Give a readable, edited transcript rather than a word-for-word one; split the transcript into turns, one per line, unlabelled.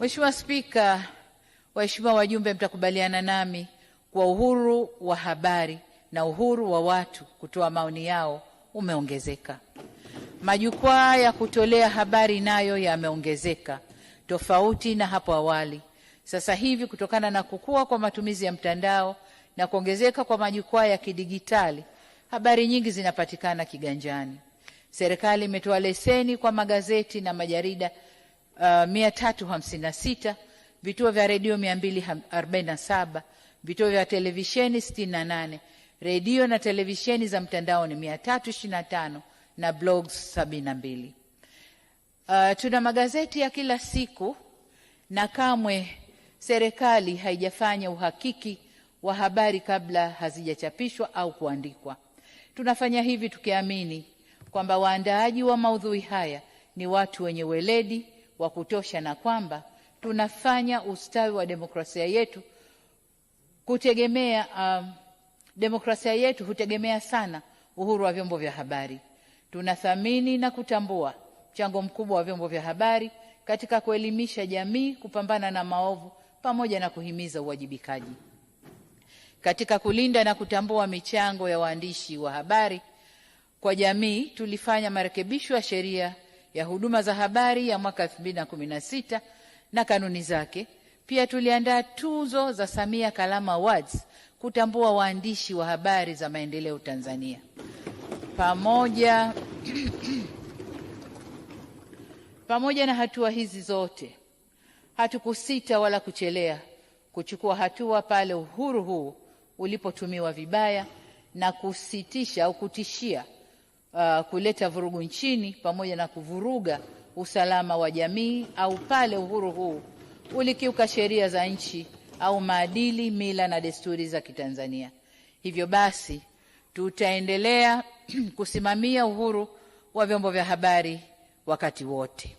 Mheshimiwa Spika, waheshimiwa wajumbe, mtakubaliana nami kwa uhuru wa habari na uhuru wa watu kutoa maoni yao umeongezeka. Majukwaa ya kutolea habari nayo yameongezeka tofauti na hapo awali. Sasa hivi kutokana na kukua kwa matumizi ya mtandao na kuongezeka kwa majukwaa ya kidigitali, habari nyingi zinapatikana kiganjani. Serikali imetoa leseni kwa magazeti na majarida 356, vituo vya redio 247, vituo vya televisheni 68, redio na televisheni za mtandaoni 325 na blogs 72. Tuna magazeti ya kila siku na kamwe serikali haijafanya uhakiki wa habari kabla hazijachapishwa au kuandikwa. Tunafanya hivi tukiamini kwamba waandaaji wa maudhui haya ni watu wenye weledi wa kutosha na kwamba tunafanya ustawi wa demokrasia yetu demokrasia yetu hutegemea sana uhuru wa vyombo vya habari. Tunathamini na kutambua mchango mkubwa wa vyombo vya habari katika kuelimisha jamii, kupambana na maovu pamoja na kuhimiza uwajibikaji. Katika kulinda na kutambua michango ya waandishi wa habari kwa jamii, tulifanya marekebisho ya sheria ya huduma za habari ya mwaka 2016 na kanuni zake. Pia tuliandaa tuzo za Samia Kalamu Awards kutambua waandishi wa habari za maendeleo Tanzania. Pamoja na hatua hizi zote, hatukusita wala kuchelea kuchukua hatua pale uhuru huu ulipotumiwa vibaya na kusitisha au kutishia kuleta vurugu nchini pamoja na kuvuruga usalama wa jamii, au pale uhuru huu ulikiuka sheria za nchi au maadili, mila na desturi za Kitanzania. Hivyo basi, tutaendelea kusimamia uhuru wa vyombo vya habari wakati wote.